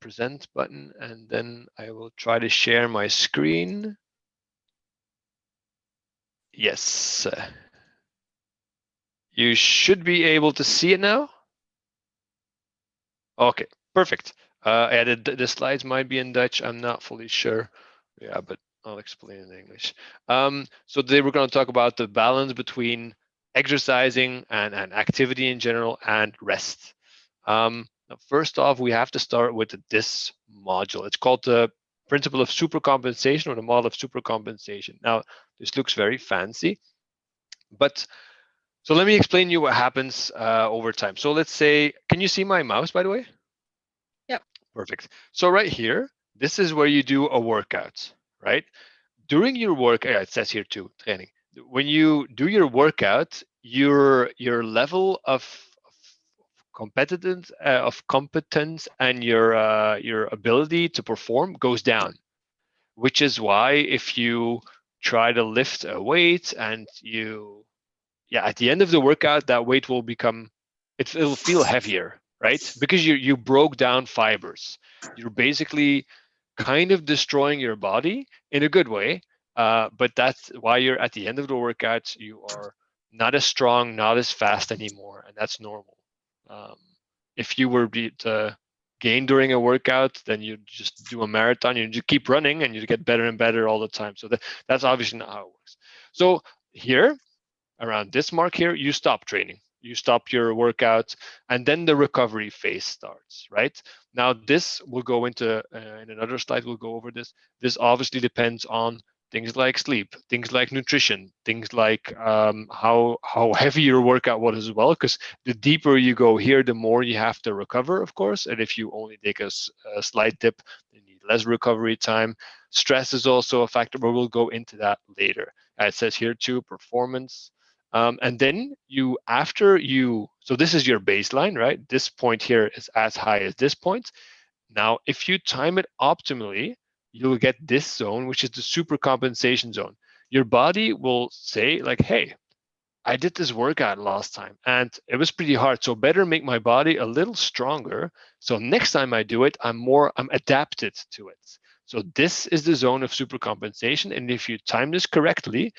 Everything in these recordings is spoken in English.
present button, and then I will try to share my screen. Yes. You should be able to see it now. Okay, perfect. The slides might be in Dutch. I'm not fully sure. Yeah, but I'll explain in English. So today we're going to talk about the balance between exercising and activity in general and rest. Now first off, we have to start with this module. It's called the principle of supercompensation, or the model of supercompensation. Now, this looks very fancy, but so let me explain you what happens over time. So let's say, can you see my mouse, by the way? Yep. Perfect. So right here, this is where you do a workout, right? During your workout, it says here too, training. When you do your workout, your level of competence and your ability to perform goes down, which is why if you try to lift a weight and at the end of the workout, that weight will become, it'll feel heavier, right? Because you broke down fibers. You're basically kind of destroying your body in a good way. But that's why you're at the end of the workout, you are not as strong, not as fast anymore, and that's normal. Um, if you were to gain during a workout, then you just do a marathon, you just keep running, and you get better and better all the time. So that's obviously not how it works. So here, around this mark here, you stop training. You stop your workout, and then the recovery phase starts, right? Now, this will go into, in another slide, we'll go over this. This obviously depends on things like sleep, things like nutrition, things like how heavy your workout was as well, because the deeper you go here, the more you have to recover, of course. And if you only take a slight dip, you need less recovery time. Stress is also a factor, but we'll go into that later. It says here too, performance. And then so this is your baseline, right? This point here is as high as this point. Now, if you time it optimally, you'll get this zone, which is the supercompensation zone. Your body will say like, hey, I did this workout last time and it was pretty hard. So better make my body a little stronger. So next time I do it, I'm adapted to it. So this is the zone of supercompensation. And if you time this correctly,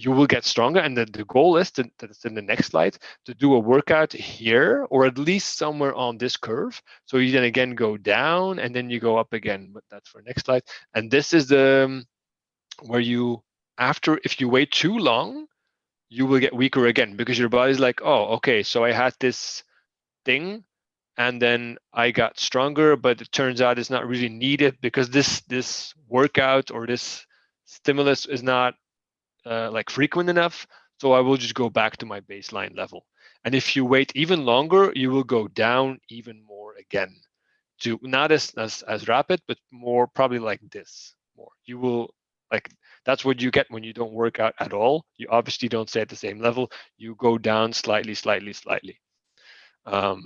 you will get stronger. And the goal is that's in the next slide, to do a workout here or at least somewhere on this curve. So you then again go down and then you go up again, but that's for next slide. And this is the where you, after, if you wait too long, you will get weaker again, because your body's like, oh, okay, so I had this thing and then I got stronger, but it turns out it's not really needed because this workout or this stimulus is not like frequent enough, so I will just go back to my baseline level. And if you wait even longer, you will go down even more again, to not as rapid, but more probably like this. More you will, like, that's what you get when you don't work out at all. You obviously don't stay at the same level. You go down slightly, slightly, slightly. Yeah.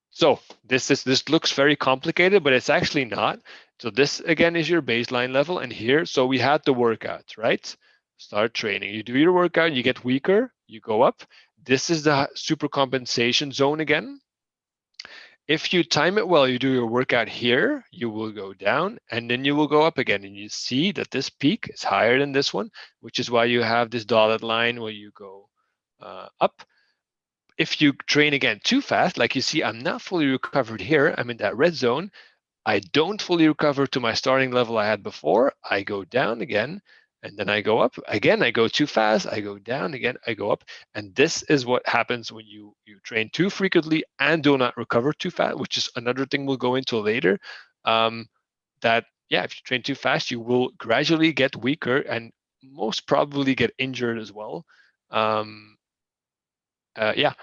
So this looks very complicated, but it's actually not. So this again is your baseline level, and here, so we had the workout, right? Start training. You do your workout, you get weaker, you go up. This is the supercompensation zone again. If you time it well, you do your workout here, you will go down, and then you will go up again. And you see that this peak is higher than this one, which is why you have this dotted line where you go up. If you train again too fast, like you see, I'm not fully recovered here. I'm in that red zone. I don't fully recover to my starting level I had before. I go down again, and then I go up again. I go too fast. I go down again. I go up. And this is what happens when you train too frequently and do not recover too fast, which is another thing we'll go into later. That, yeah, if you train too fast, you will gradually get weaker and most probably get injured as well. Yeah.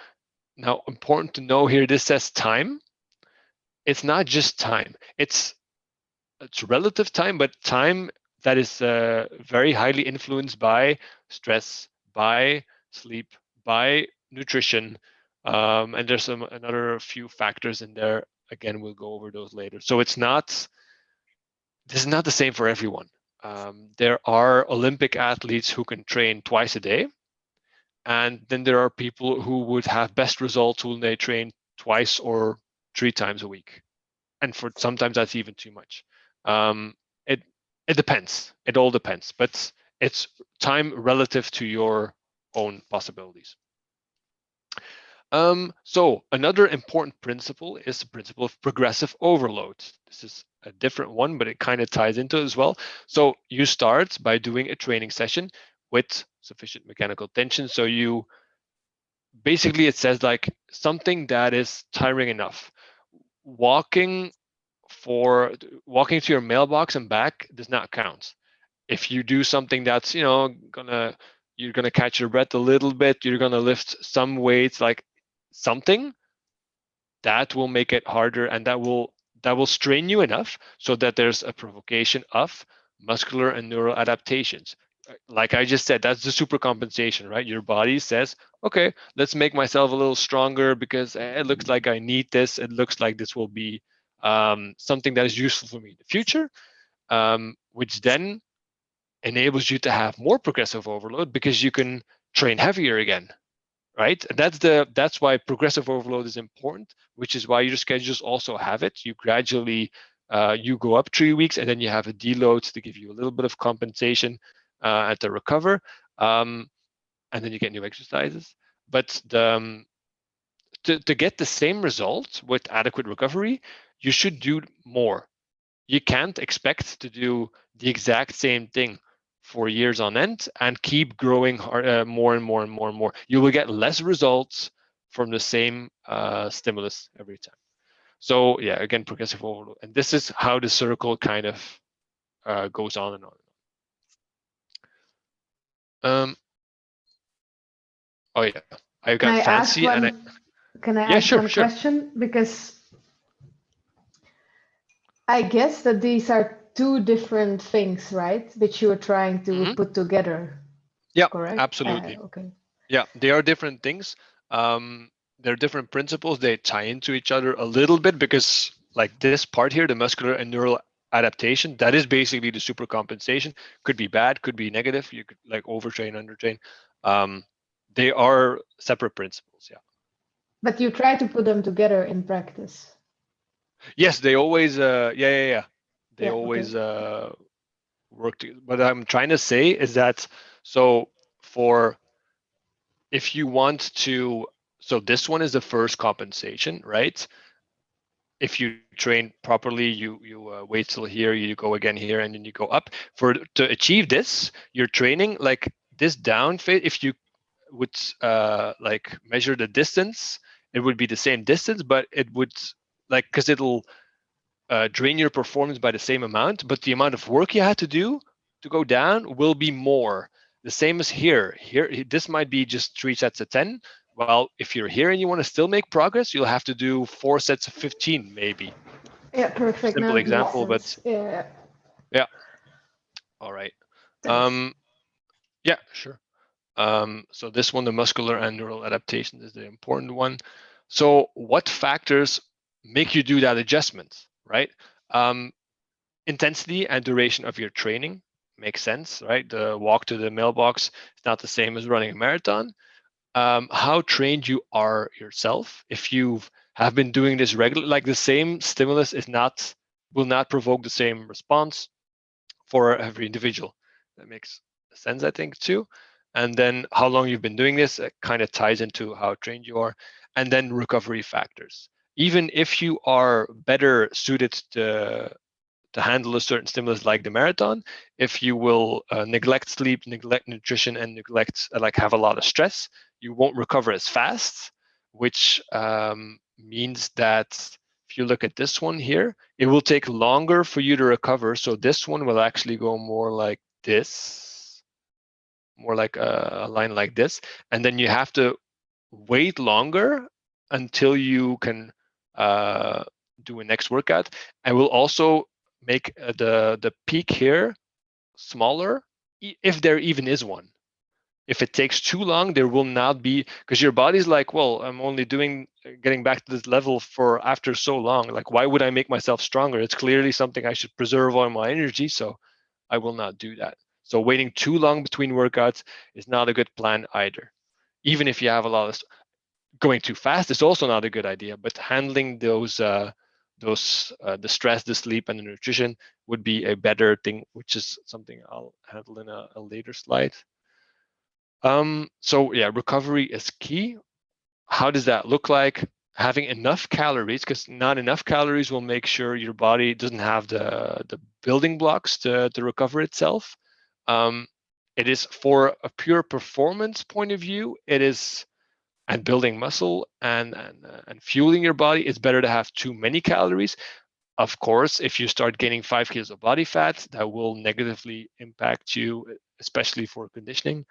Now, important to know here, this says time. It's not just time. It's relative time, but time that is very highly influenced by stress, by sleep, by nutrition, and there's another few factors in there. Again, we'll go over those later. So this is not the same for everyone. There are Olympic athletes who can train twice a day, and then there are people who would have best results when they train twice or 3 times a week. And for sometimes that's even too much. It it depends. It all depends, but it's time relative to your own possibilities. So another important principle is the principle of progressive overload. This is a different one, but it kind of ties into it as well. So you start by doing a training session with sufficient mechanical tension. So you basically, it says like something that is tiring enough. Walking walking to your mailbox and back does not count. If you do something that's you're gonna catch your breath a little bit, you're gonna lift some weights, like something that will make it harder, and that will strain you enough so that there's a provocation of muscular and neural adaptations. Like I just said, that's the supercompensation, right? Your body says, okay, let's make myself a little stronger because it looks like I need this. It looks like this will be something that is useful for me in the future, which then enables you to have more progressive overload because you can train heavier again, right? And that's why progressive overload is important, which is why your schedules also have it. You gradually you go up 3 weeks and then you have a deload to give you a little bit of compensation at the recover, and then you get new exercises. But to get the same result with adequate recovery, you should do more. You can't expect to do the exact same thing for years on end and keep growing more and more and more and more. You will get less results from the same stimulus every time. So yeah, again, progressive overload. And this is how the circle kind of goes on and on. Oh yeah, I got fancy and I. Can I Yeah, ask sure, one sure. question? Because I guess that these are two different things, right? That you are trying to Hmm. put together, Yeah, correct? absolutely. Okay. Yeah, they are different things. They're different principles. They tie into each other a little bit because, like this part here, the muscular and neural adaptation, that is basically the supercompensation. Could be bad, could be negative. You could like overtrain, undertrain. Um, they are separate principles. Yeah. But you try to put them together in practice. Yes, they always. Yeah, yeah, yeah. They Yeah, okay. always work together. What I'm trying to say is that so for if you want to, so this one is the first compensation, right? If you train properly, you wait till here, you go again here, and then you go up. For to achieve this, you're training like this down phase. If you would like measure the distance, it would be the same distance, but it would like because it'll drain your performance by the same amount, but the amount of work you had to do to go down will be more. The same as here. Here, this might be just 3 sets of 10. Well, if you're here and you want to still make progress, you'll have to do 4 sets of 15, maybe. Yeah, perfect. Now Simple it makes example, but sense. Yeah, yeah. All right. thanks. Um, yeah, sure. So this one, the muscular and neural adaptation, is the important one. So what factors make you do that adjustment, right? Intensity and duration of your training makes sense, right? The walk to the mailbox is not the same as running a marathon. How trained you are yourself. If you have been doing this regularly, like the same stimulus will not provoke the same response for every individual. That makes sense, I think, too. And then how long you've been doing this kind of ties into how trained you are. And then recovery factors. Even if you are better suited to handle a certain stimulus like the marathon, if you will neglect sleep, neglect nutrition, and neglect like have a lot of stress, you won't recover as fast, which means that if you look at this one here, it will take longer for you to recover. So this one will actually go more like this, more like a line like this. And then you have to wait longer until you can do a next workout. I will also make the peak here smaller, if there even is one. If it takes too long, there will not be, because your body's like, well, I'm only getting back to this level for after so long. Like, why would I make myself stronger? It's clearly something I should preserve all my energy, so I will not do that. So waiting too long between workouts is not a good plan either. Even if you have a lot of going too fast is also not a good idea, but handling those the stress, the sleep, and the nutrition would be a better thing, which is something I'll handle in a later slide. So yeah, recovery is key. How does that look like? Having enough calories, because not enough calories will make sure your body doesn't have the building blocks to recover itself. It is, for a pure performance point of view, it is, and building muscle and fueling your body, it's better to have too many calories. Of course, if you start gaining 5 kilos of body fat, that will negatively impact you, especially for conditioning.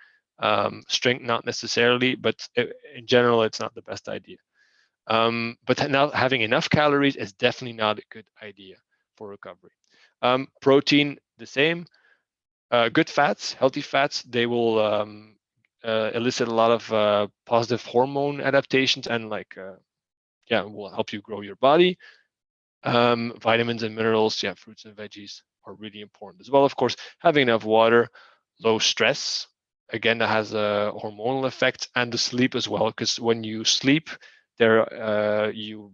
Strength, not necessarily, but in general, it's not the best idea. But now having enough calories is definitely not a good idea for recovery. Protein, the same. Good fats, healthy fats, they will elicit a lot of positive hormone adaptations and yeah, will help you grow your body. Vitamins and minerals, yeah, fruits and veggies are really important as well. Of course, having enough water, low stress, again, that has a hormonal effect, and the sleep as well, because when you sleep, your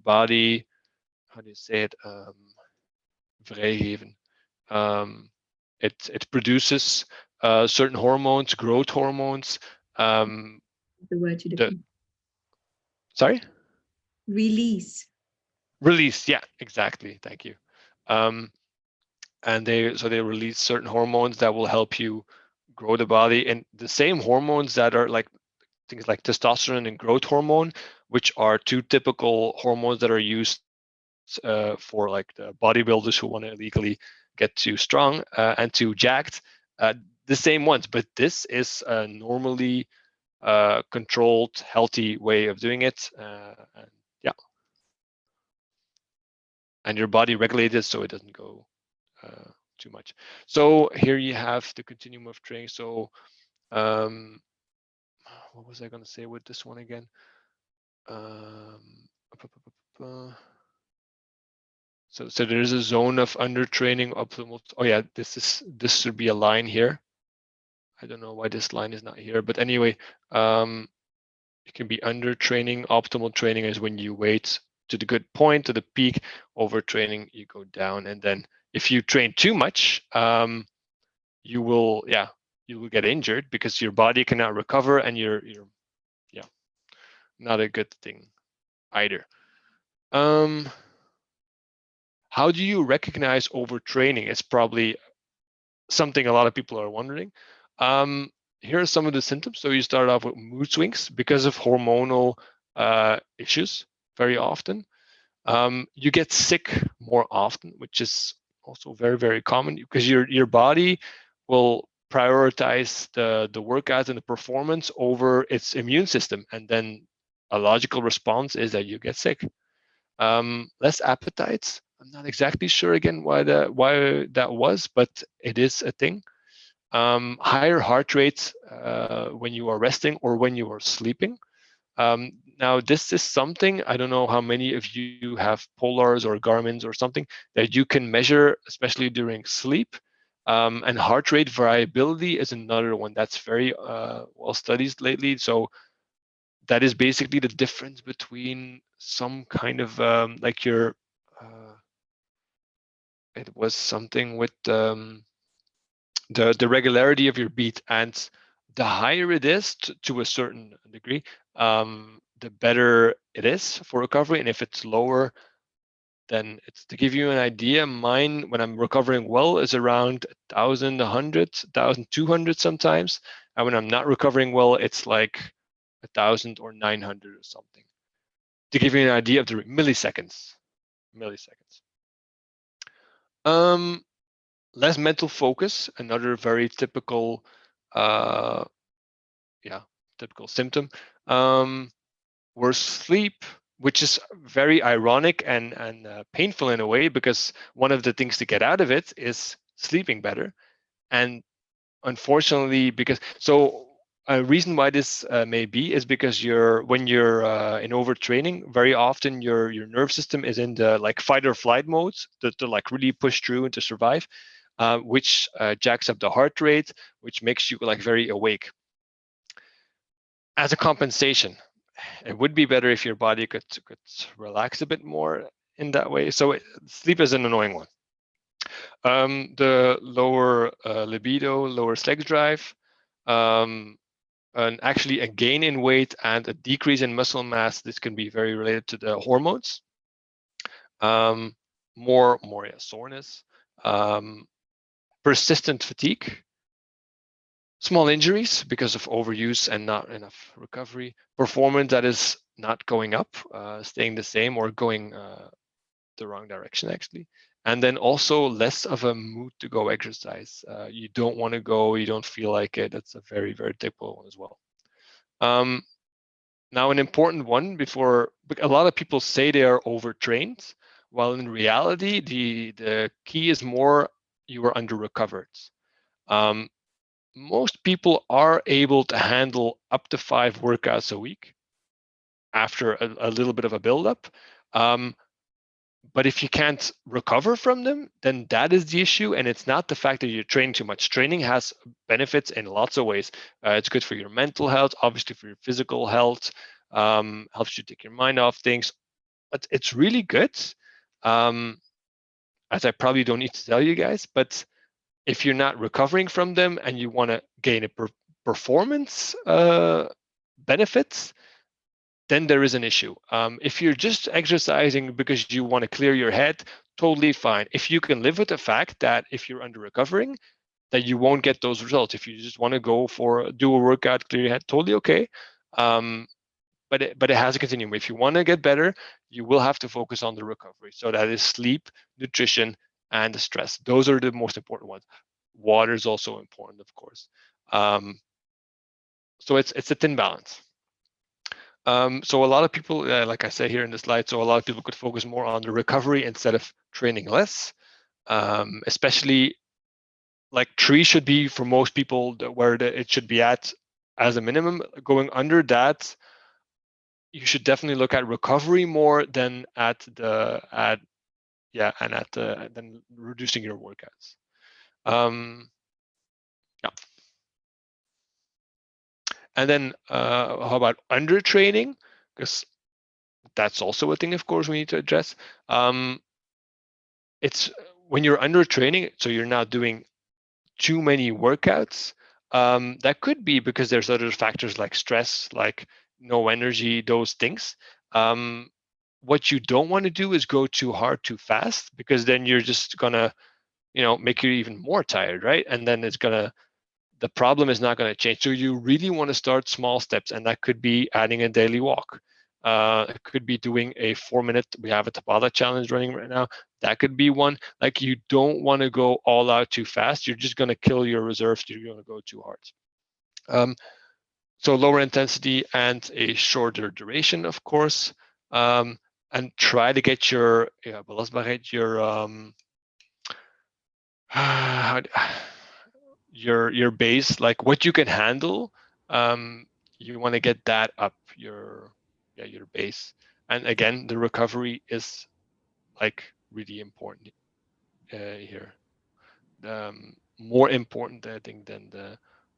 body, how do you say it? Vrijgeven. It produces certain hormones, growth hormones. The word you're The looking. Sorry? Release. Release, yeah, exactly. Thank you. And they release certain hormones that will help you grow the body, and the same hormones that are like things like testosterone and growth hormone, which are two typical hormones that are used for like the bodybuilders who want to illegally get too strong and too jacked. The same ones, but this is a normally controlled, healthy way of doing it. And yeah, and your body regulates it so it doesn't go too much. So here you have the continuum of training. So what was I going to say with this one again? So there's a zone of undertraining, optimal. Oh yeah, this should be a line here. I don't know why this line is not here, but anyway, it can be undertraining. Optimal training is when you wait to the good point, to the peak. Overtraining, you go down, and then if you train too much, you will get injured because your body cannot recover, and you're yeah, not a good thing either. How do you recognize overtraining? It's probably something a lot of people are wondering. Here are some of the symptoms. So you start off with mood swings because of hormonal issues very often. You get sick more often, which is also very, very common because your body will prioritize the workouts and the performance over its immune system. And then a logical response is that you get sick. Less appetites. I'm not exactly sure again why that was, but it is a thing. Higher heart rate when you are resting or when you are sleeping. Now, this is something, I don't know how many of you have Polars or Garmins or something that you can measure, especially during sleep. And heart rate variability is another one that's very well studied lately. So that is basically the difference between some kind of like your, it was something with the regularity of your beat, and the higher it is to a certain degree, the better it is for recovery. And if it's lower, then it's, to give you an idea, mine when I'm recovering well is around 1,000, 100, 1,200 sometimes, and when I'm not recovering well, it's like 1,000 or 900 or something. To give you an idea of the milliseconds. Less mental focus, another very typical typical symptom. Worse sleep, which is very ironic and painful in a way, because one of the things to get out of it is sleeping better. And unfortunately, because a reason why this may be is because when you're in overtraining, very often your nerve system is in the like fight or flight modes to like really push through and to survive, which jacks up the heart rate, which makes you like very awake. As a compensation, it would be better if your body could relax a bit more in that way. So sleep is an annoying one. The lower libido, lower sex drive, and actually a gain in weight and a decrease in muscle mass. This can be very related to the hormones. More soreness, persistent fatigue, small injuries because of overuse and not enough recovery, performance that is not going up, staying the same, or going the wrong direction actually. And then also less of a mood to go exercise. You don't want to go, you don't feel like it. That's a very, very typical one as well. Now, an important one before, a lot of people say they are overtrained, while in reality, the key is more you are under recovered. Most people are able to handle up to 5 workouts a week after a little bit of a buildup. But if you can't recover from them, then that is the issue. And it's not the fact that you're training too much. Training has benefits in lots of ways. It's good for your mental health, obviously for your physical health, helps you take your mind off things. But it's really good, as I probably don't need to tell you guys. But if you're not recovering from them and you want to gain a performance benefits, then there is an issue. If you're just exercising because you want to clear your head, totally fine. If you can live with the fact that if you're under recovering, that you won't get those results. If you just want to go do a workout, clear your head, totally okay. But it has a continuum. If you want to get better, you will have to focus on the recovery. So that is sleep, nutrition, and the stress. Those are the most important ones. Water is also important, of course. So it's a thin balance. So a lot of people, like I said here in the slide, so a lot of people could focus more on the recovery instead of training less. Especially like 3 should be for most people where it should be at as a minimum. Going under that, you should definitely look at recovery more than than reducing your workouts. Yeah. And then how about under training? Because that's also a thing, of course, we need to address. It's when you're under training, so you're not doing too many workouts. That could be because there's other factors like stress, like no energy, those things. What you don't want to do is go too hard too fast, because then you're just gonna, make you even more tired, right? And then the problem is not going to change. So you really want to start small steps, and that could be adding a daily walk. It could be doing a 4-minute. We have a Tabata challenge running right now. That could be one. Like, you don't want to go all out too fast. You're just going to kill your reserves. You're going to go too hard. So lower intensity and a shorter duration, of course, and try to get your your base, like what you can handle. You want to get that up your base. And again, the recovery is like really important here. More important, I think, than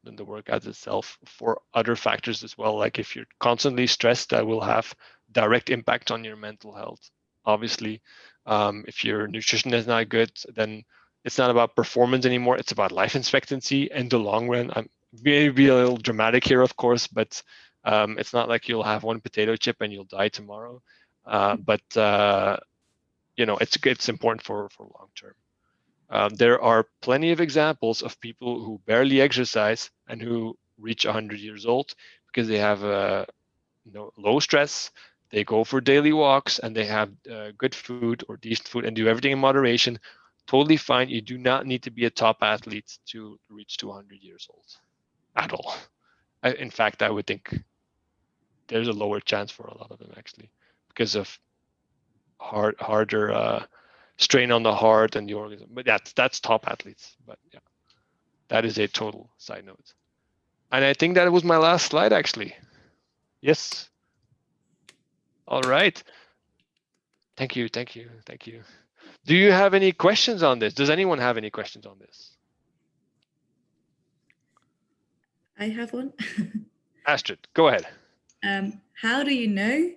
the workout itself, for other factors as well. Like if you're constantly stressed, that will have direct impact on your mental health. Obviously, if your nutrition is not good, then it's not about performance anymore. It's about life expectancy in the long run. I'm maybe a little dramatic here, of course, but it's not like you'll have one potato chip and you'll die tomorrow. But it's important for long term. There are plenty of examples of people who barely exercise and who reach 100 years old because they have low stress, they go for daily walks, and they have good food or decent food and do everything in moderation. Totally fine. You do not need to be a top athlete to reach 200 years old at all. In fact, I would think there's a lower chance for a lot of them, actually, because of harder strain on the heart and the organism. But that's top athletes. But yeah, that is a total side note. And I think that was my last slide, actually. Yes. All right. Thank you. Do you have any questions on this? Does anyone have any questions on this? I have one. Astrid, go ahead. how do you know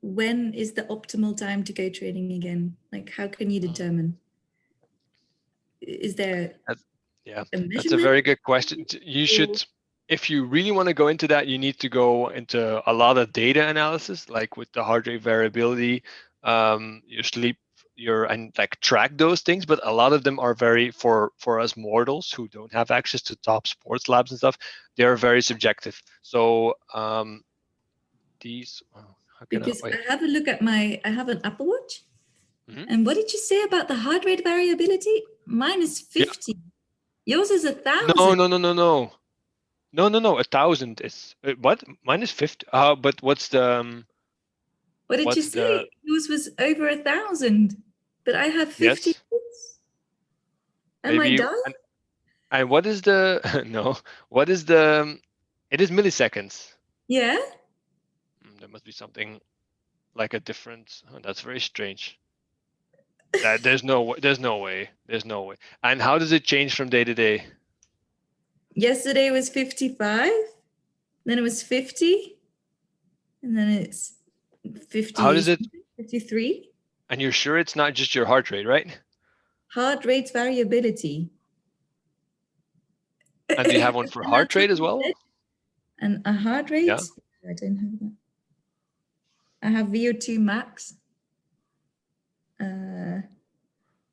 when is the optimal time to go training again? Like, how can you determine? Is there Yeah, a that's a measurement? very good question. You should, if you really want to go into that, you need to go into a lot of data analysis, like with the heart rate variability, your sleep, and like track those things. But a lot of them are very for us mortals who don't have access to top sports labs and stuff. They are very subjective. So these, how can I Because wait? I have a look at I have an Apple Watch. Mhm. And what did you say about the heart rate variability? Mine is Yeah. 50. Yours is 1,000. No, no, no, no, no. No, no, no. 1,000 is what? Mine is 50. But what's the What did you what's the say? Yours was over 1,000, but I have 50. yes? Am I Maybe dying? and what is the no? What is the? It is milliseconds. Yeah. There must be something like a difference. Oh, that's very strange. That there's no there's no way. There's no way. And how does it change from day to day? Yesterday was 55, then it was 50, and then it's How 50, does it? 53. And you're sure it's not just your heart rate, right? Heart rate variability. And do you have one for And heart that's what rate as you well? said. And a heart rate? Yeah. I don't have that. I have VO2 max.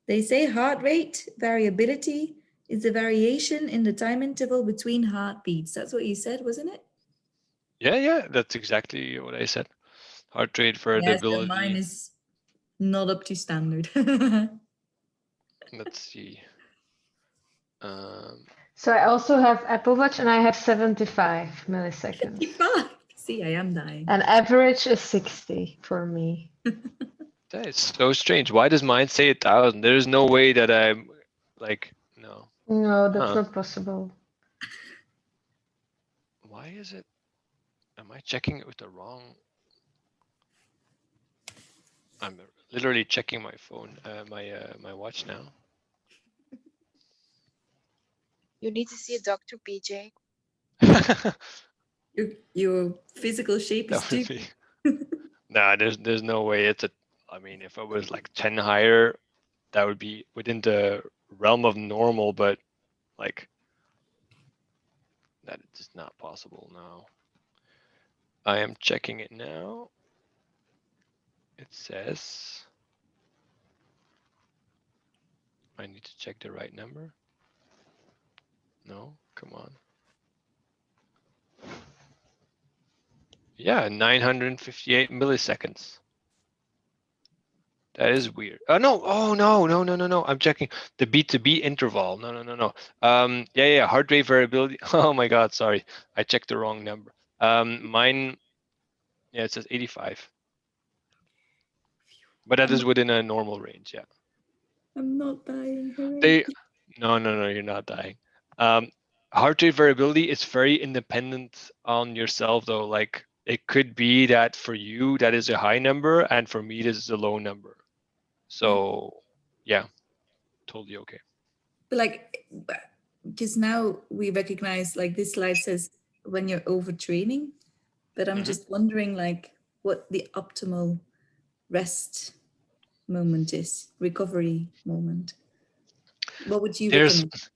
They say heart rate variability is the variation in the time interval between heartbeats. That's what you said, wasn't it? Yeah, yeah. That's exactly what I said. Heart rate Yeah, so mine variability. is not up to standard. Let's see. So I also have Apple Watch and I have 75 milliseconds. 55. See, I am dying. And average is 60 for me. That is so strange. Why does mine say 1,000? There's no way that I'm like no. No, that's Huh. not possible. Why is it? Am I checking it with the wrong? I'm literally checking my phone, my watch now. You need to see a doctor, PJ. Your physical shape is That would too. be. Nah, there's no way it's a. I mean, if I was like 10 higher, that would be within the realm of normal, but like that is just not possible now. I am checking it now. It says I need to check the right number. No, come on. Yeah, 958 milliseconds. That is weird. Oh no! Oh no! No! No! No! No! I'm checking the beat to beat interval. No! No! No! No! Yeah, yeah. Heart rate variability. Oh my God! Sorry, I checked the wrong number. Mine. Yeah, it says 85, but that is within a normal range. Yeah. I'm not dying. Hooray. They. No! No! No! You're not dying. Um, heart rate variability is very independent on yourself, though. Like it could be that for you that is a high number, and for me this is a low number. So, yeah, totally okay. But like, because now we recognize, like this slide says when you're overtraining, but I'm just wondering like what the optimal rest moment is, recovery moment. What would you There's recommend?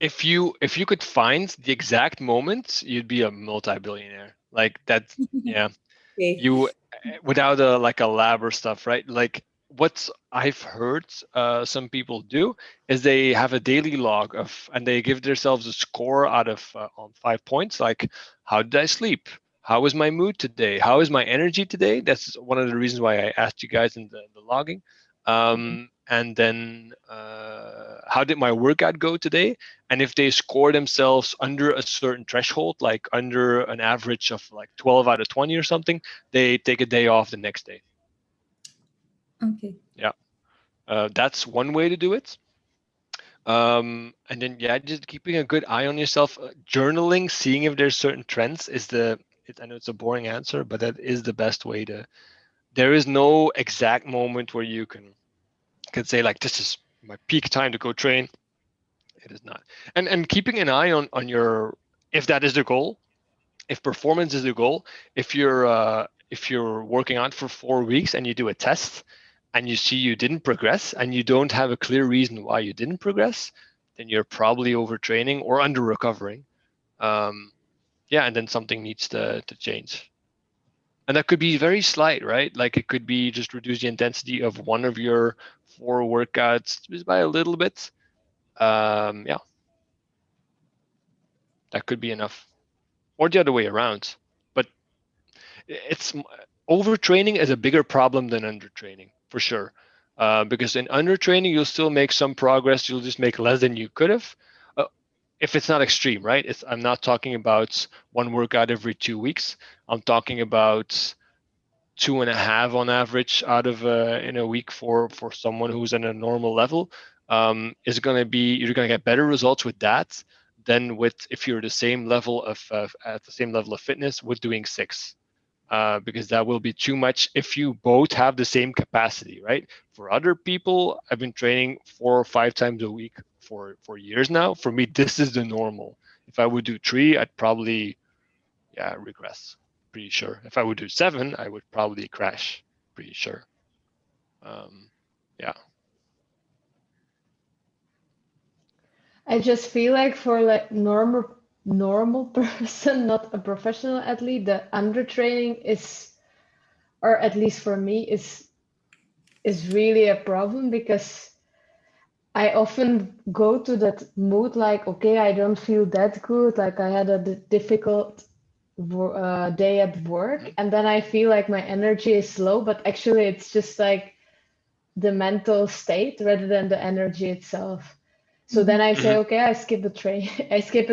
if you could find the exact moment, you'd be a multi-billionaire. Like that, yeah. Okay. You without a like a lab or stuff, right? Like what I've heard some people do is they have a daily log of and they give themselves a score out of on 5 points, like how did I sleep? How was my mood today? How is my energy today? That's one of the reasons why I asked you guys in the logging. And then how did my workout go today? And if they score themselves under a certain threshold, like under an average of like 12 out of 20 or something, they take a day off the next day. Okay. Yeah, that's one way to do it. And then yeah, just keeping a good eye on yourself. Journaling, seeing if there's certain trends is I know it's a boring answer, but that is the best way to. There is no exact moment where you can say like this is my peak time to go train. It is not. And keeping an eye on your if that is the goal, if performance is the goal, if you're working out for 4 weeks and you do a test and you see you didn't progress and you don't have a clear reason why you didn't progress, then you're probably overtraining or under recovering. Yeah, and then something needs to change. And that could be very slight, right? Like it could be just reduce the intensity of one of your 4 workouts just by a little bit. Yeah, that could be enough. Or the other way around. But it's overtraining is a bigger problem than undertraining for sure. Because in undertraining, you'll still make some progress. You'll just make less than you could have. If it's not extreme, right? I'm not talking about one workout every 2 weeks. I'm talking about 2.5 on average out of in a week for someone who's in a normal level. Is going to be, you're going to get better results with that than with if you're the same level of at the same level of fitness with doing 6. Because that will be too much if you both have the same capacity, right? For other people, I've been training 4 or 5 times a week for years now. For me, this is the normal. If I would do 3, I'd probably, regress. Pretty sure. If I would do 7, I would probably crash. Pretty sure. Yeah. I just feel like for like normal person, not a professional athlete, the undertraining is, or at least for me, is really a problem, because I often go to that mood like, okay, I don't feel that good, like I had a difficult day at work, and then I feel like my energy is low, but actually it's just like the mental state rather than the energy itself. So then I say, okay, I skip the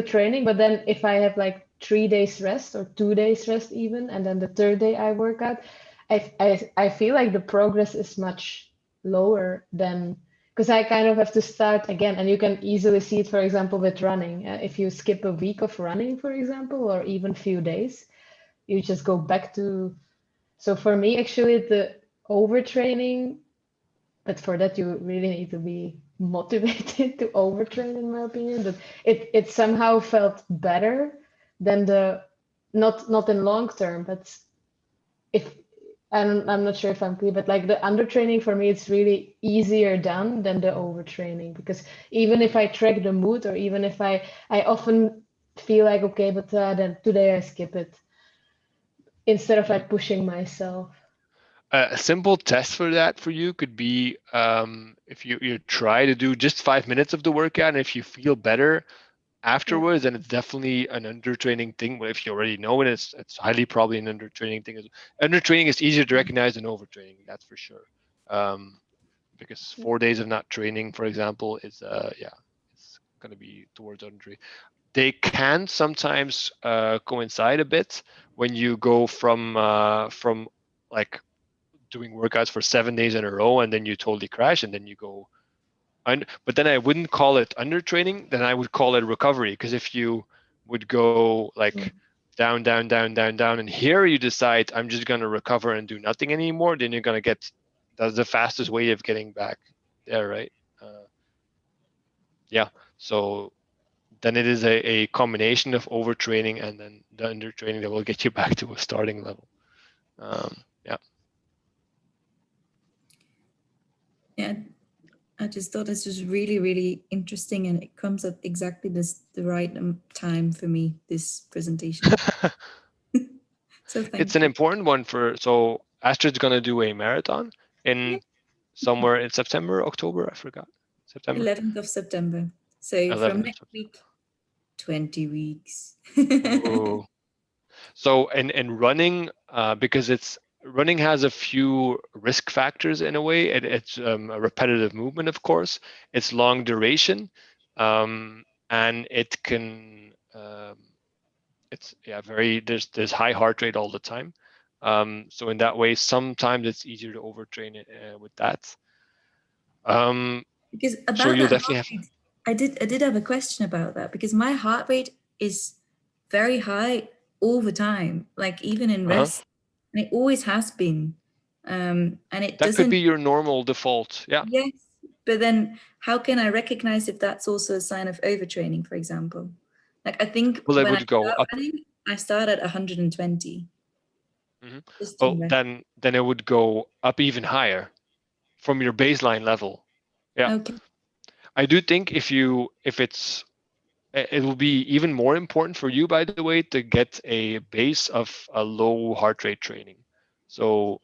training, but then if I have like 3 days rest or 2 days rest even, and then the third day I work out, I feel like the progress is much lower than, because I kind of have to start again. And you can easily see it, for example, with running. If you skip a week of running, for example, or even few days, you just go back to. So for me, actually, the overtraining, but for that you really need to be motivated to overtrain, in my opinion. But it somehow felt better than the, not in long term, but if I'm not sure if I'm clear, but like the undertraining for me, it's really easier done than the overtraining, because even if I track the mood, or even if I often feel like, okay, but then today I skip it, instead of like pushing myself. A simple test for that for you could be if you try to do just 5 minutes of the workout, and if you feel better afterwards, then it's definitely an undertraining thing. But if you already know it, it's highly probably an undertraining thing. Undertraining is easier to recognize than overtraining, that's for sure. Because 4 days of not training, for example, is it's going to be towards undertraining. They can sometimes coincide a bit when you go from like doing workouts for 7 days in a row and then you totally crash, and then you go but then I wouldn't call it undertraining, then I would call it recovery. Because if you would go like down, and here you decide I'm just going to recover and do nothing anymore, then you're going to get, that's the fastest way of getting back there, right? Yeah, so then it is a combination of overtraining and then the undertraining that will get you back to a starting level. Yeah, I just thought this was really, really interesting, and it comes at exactly the right time for me, this presentation. So it's an important one so Astrid's going to do a marathon in somewhere in September, October, I forgot. September. 11th of September. So from next week, 20 weeks. So in running, because running has a few risk factors in a way. It's a repetitive movement, of course. It's long duration, and it can it's there's high heart rate all the time. So in that way, sometimes it's easier to overtrain it with that. Because about so you'll that definitely heart rate, I did have a question about that, because my heart rate is very high all the time, like even in rest, and it always has been. And it that could be your normal default. Yeah. Yes, but then how can I recognize if that's also a sign of overtraining, for example? Like I think well, when it would go up. Running, I start at 120. Just Oh, in then it would go up even higher from your baseline level. Yeah. Okay. I do think if it will be even more important for you, by the way, to get a base of a low heart rate training. So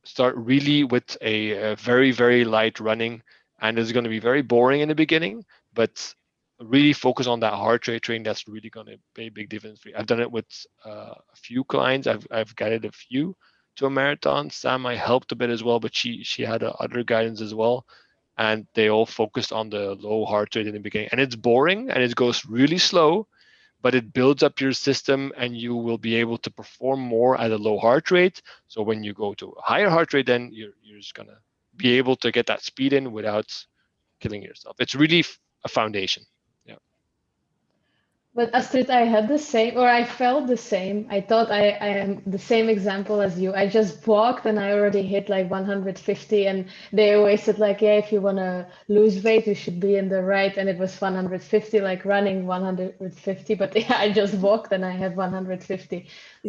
start really with a very, very light running, and it's going to be very boring in the beginning, but really focus on that heart rate training. That's really going to be a big difference for you. I've done it with a few clients. I've guided a few to a marathon. Sam, I helped a bit as well, but she had other guidance as well, and they all focused on the low heart rate in the beginning. And it's boring and it goes really slow, but it builds up your system and you will be able to perform more at a low heart rate. So when you go to a higher heart rate, then you're just gonna be able to get that speed in without killing yourself. It's really a foundation. Yeah. But Astrid, I had the same, or I felt the same. I thought I am the same example as you. I just walked and I already hit like 150. And they always said like, yeah, if you want to lose weight, you should be in the right. And it was 150, like running 150. But yeah, I just walked and I had 150.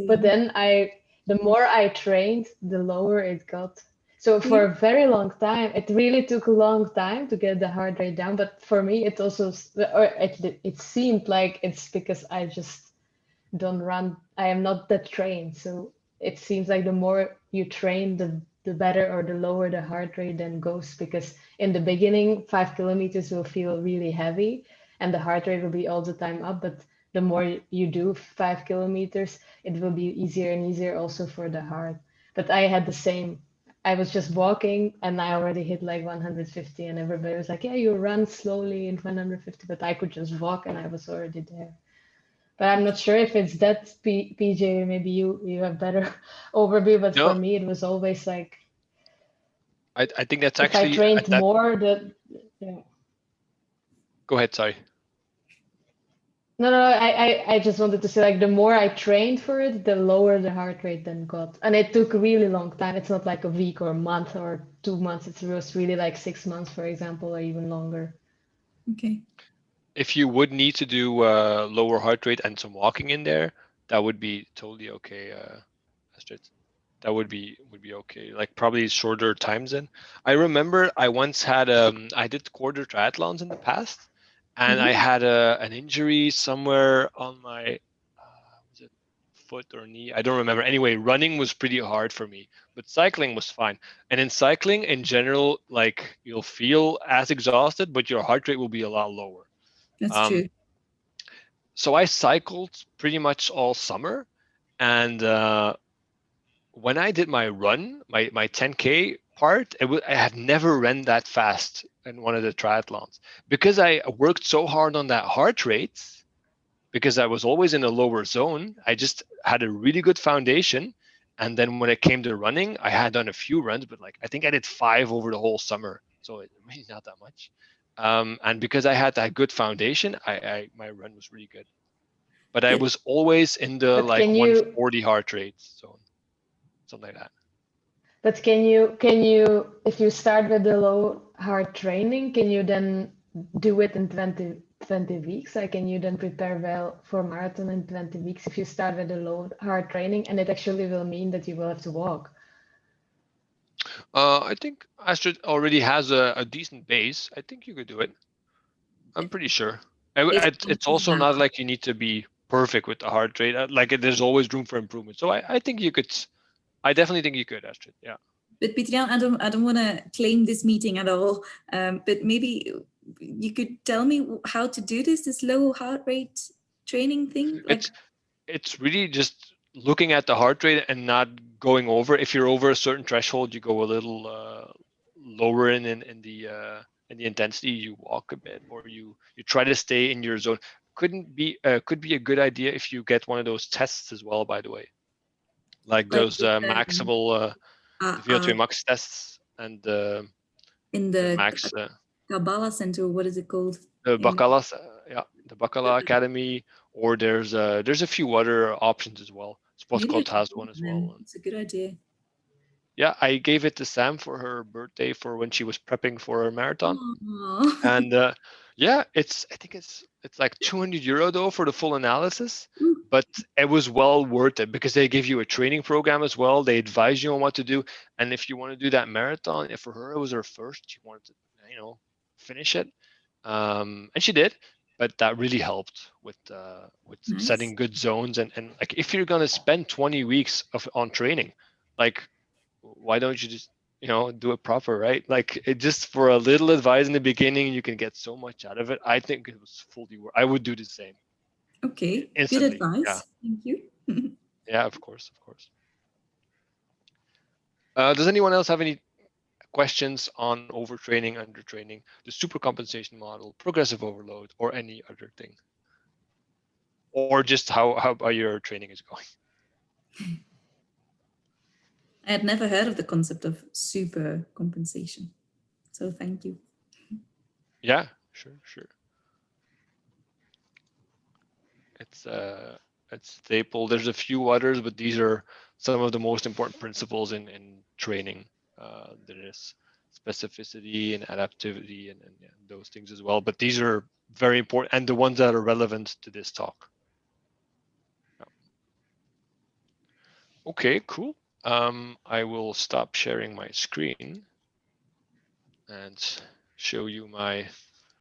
But then the more I trained, the lower it got. So for a very long time, it really took a long time to get the heart rate down. But for me, it also, or it seemed like it's because I just don't run. I am not that trained. So it seems like the more you train, the better or the lower the heart rate then goes. Because in the beginning, 5 kilometers will feel really heavy and the heart rate will be all the time up. But the more you do 5 kilometers, it will be easier and easier also for the heart. But I had the same. I was just walking and I already hit like 150 and everybody was like, yeah, you run slowly in 150, but I could just walk and I was already there. But I'm not sure if it's that, PJ, maybe you have better overview, but for No, me, it was always like, I think that's if I actually trained that. more, yeah. Go ahead. Sorry. No, I just wanted to say like the more I trained for it, the lower the heart rate then got. And it took a really long time. It's not like a week or a month or 2 months. It was really like 6 months, for example, or even longer. Okay. If you would need to do lower heart rate and some walking in there, that would be totally okay, Astrid. That would be okay. Like probably shorter times then. I remember I once had I did quarter triathlons in the past, and I had an injury somewhere on my was it foot or knee? I don't remember. Anyway, running was pretty hard for me, but cycling was fine. And in cycling in general, like you'll feel as exhausted, but your heart rate will be a lot lower. That's Um, true. so I cycled pretty much all summer, and when I did my run, my 10K part, I have never run that fast in one of the triathlons because I worked so hard on that heart rate. Because I was always in a lower zone, I just had a really good foundation. And then when it came to running, I had done a few runs, but like I think I did 5 over the whole summer, so it really not that much. And because I had that good foundation, my run was really good. But I But was always in the But like can you 140 heart rate zone, something like that. But can you, if you start with the low heart training, can you then do it in 20 weeks? Like, can you then prepare well for marathon in 20 weeks if you start with the low heart training, and it actually will mean that you will have to walk? I think Astrid already has a decent base. I think you could do it. I'm pretty sure. based on It's also not like you need to be perfect with the heart rate. Like there's always room for improvement. So I think you could. I definitely think you could, Astrid. Yeah. But Pieter-Jan, I don't want to claim this meeting at all. But maybe you could tell me how to do this low heart rate training thing. Like, It's really just looking at the heart rate and not going over. If you're over a certain threshold, you go a little lower in the intensity. You walk a bit, or you try to stay in your zone. Could be a good idea if you get one of those tests as well. By the way, like those maximal the VO2 max tests and in the the max Kabbalah Center, what is it called? the Bacala, yeah, the Bacala Academy, or there's a few other options as well. Maybe I Sportcult should has do one it as then. well. It's a good idea. Yeah, I gave it to Sam for her birthday for when she was prepping for her marathon. Aw. And yeah, I think it's like €200 though for the full analysis, Ooh, but it was well worth it because they give you a training program as well. They advise you on what to do, and if you want to do that marathon, if for her it was her first, she wanted to, finish it, and she did. But that really helped with nice. setting good zones, and like if you're gonna spend 20 weeks on training, like why don't you just do it proper, right? Like it just for a little advice in the beginning, you can get so much out of it. I think it was fully worth. I would do the same Okay, good instantly. Yeah, advice. Thank you. yeah, of course, of course. Does anyone else have any questions on overtraining, undertraining, the super compensation model, progressive overload, or any other thing, or just how your training is going? I had never heard of the concept of super compensation. So thank you. Yeah, sure. It's staple. There's a few others, but these are some of the most important principles in training. There is specificity and adaptivity and yeah, those things as well. But these are very important and the ones that are relevant to this talk. Yeah. Okay, cool. I will stop sharing my screen and show you my